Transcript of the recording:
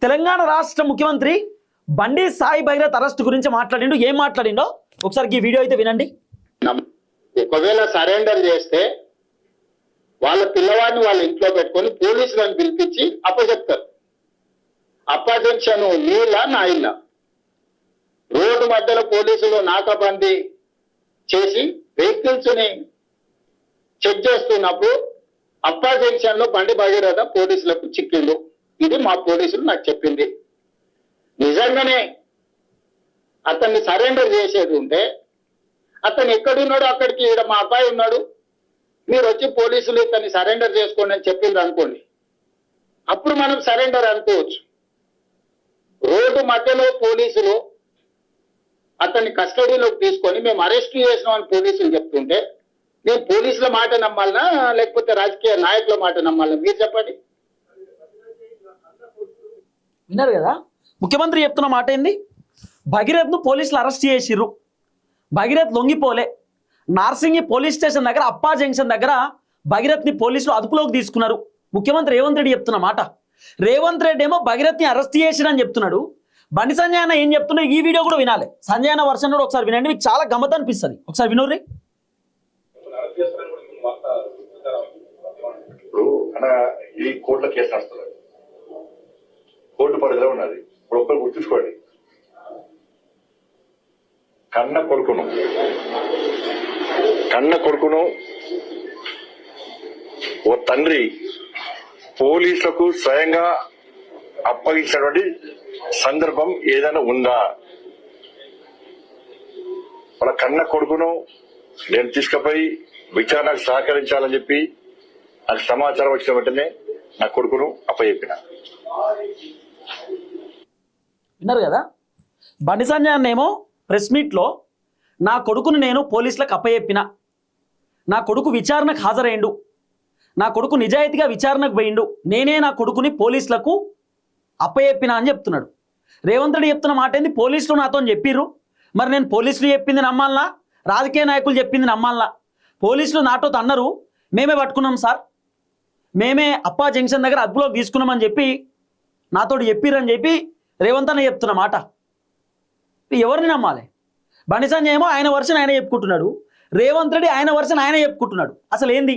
తెలంగాణ రాష్ట్ర ముఖ్యమంత్రి బండి సాయి భగీరథ్ అరెస్ట్ గురించి మాట్లాడిండు. ఏం మాట్లాడిండో ఒకసారి ఈ వీడియో అయితే వినండి. ఒకవేళ సరెండర్ చేస్తే వాళ్ళ పిల్లవాడిని వాళ్ళ ఇంట్లో పెట్టుకొని పోలీసులను పిలిపించి అప్పచెప్తారు. అప్పజెక్షన్ నీళ్ళ నా ఇళ్ళ రోడ్డు మధ్యలో పోలీసులు నాకాబందీ చేసి వెహికల్స్ ని చెక్ చేస్తున్నప్పుడు అప్పా జంక్షన్ లో బండి భగీరథ పోలీసులకు చిక్కిండు. ఇది మా పోలీసులు నాకు చెప్పింది. నిజంగానే అతన్ని సరెండర్ చేసేది ఉంటే అతను ఎక్కడున్నాడు అక్కడికి ఈడ మా అబ్బాయి ఉన్నాడు, మీరు వచ్చి పోలీసులు ఇతన్ని సరెండర్ చేసుకోండి అని చెప్పింది అనుకోండి, అప్పుడు మనం సరెండర్ అనుకోవచ్చు. రోడ్డు మధ్యలో పోలీసులు అతన్ని కస్టడీలోకి తీసుకొని మేము అరెస్ట్ చేసినామని పోలీసులు చెప్తుంటే నేను పోలీసుల మాట నమ్మాలనా లేకపోతే రాజకీయ నాయకుల మాట నమ్మాలనా మీరు చెప్పండి. విన్నారు కదా ముఖ్యమంత్రి చెప్తున్న మాట ఏంది? భగీరథ్ను పోలీసులు అరెస్ట్ చేసిర్రు, భగీరథ్ లొంగిపోలే. నార్సింగి పోలీస్ స్టేషన్ దగ్గర అప్పా జంక్షన్ దగ్గర భగీరథ్ని పోలీసులు అదుపులోకి తీసుకున్నారు. ముఖ్యమంత్రి రేవంత్ రెడ్డి చెప్తున్న మాట. రేవంత్ రెడ్డి ఏమో భగీరథ్ని అరెస్ట్ చేసిరని చెప్తున్నాడు. బండి సంజయ్ అన్న ఏం చెప్తున్నాడు ఈ వీడియో కూడా వినాలి. సంజయ్ అన్న వర్షన్ కూడా ఒకసారి వినండి, మీకు చాలా గమ్మత్ అనిపిస్తుంది. ఒకసారి వినోర్రి. ఈ కోర్టులో కేసు నడుస్తుంది, కోర్టు పరిధిలో ఉన్నది. ఇప్పుడు ఒక్కరు గుర్తుంచుకోండి, కన్న కొడుకును ఓ తండ్రి పోలీసులకు స్వయంగా అప్పగించినటువంటి సందర్భం ఏదైనా ఉందా? వాళ్ళ కన్న కొడుకును నేను తీసుకుపోయి విచారణకు సహకరించాలని చెప్పి నాకు సమాచారం వచ్చిన వెంటనే నా కొడుకును అప్పచెప్పిన. విన్నారు కదా బండి సంజయ్ అన్న ఏమో ప్రెస్ మీట్లో నా కొడుకును నేను పోలీసులకు అప్పచెప్పిన, నా కొడుకు విచారణకు హాజరైండు, నా కొడుకు నిజాయితీగా విచారణకు పోయిండు, నేనే నా కొడుకుని పోలీసులకు అప్పచెప్పిన అని చెప్తున్నాడు. రేవంత్ రెడ్డి చెప్తున్న మాట ఏంది? పోలీసులు నాతో చెప్పిర్రు, మరి నేను పోలీసులు చెప్పింది నమ్మాలనా రాజకీయ నాయకులు చెప్పింది నమ్మాలనా? పోలీసులు నాతో అన్నారు మేమే పట్టుకున్నాం సార్, మేమే అప్పా జంక్షన్ దగ్గర అదుపులోకి తీసుకున్నామని చెప్పి నాతోటి చెప్పిర్రని చెప్పి రేవంత్ అన్న చెప్తున్న మాట. ఎవరిని నమ్మాలి? బండి సంజయ్ ఏమో ఆయన వర్షన్ ఆయన చెప్పుకుంటున్నాడు, రేవంత్ రెడ్డి ఆయన వర్షన్ ఆయన చెప్పుకుంటున్నాడు. అసలు ఏంది?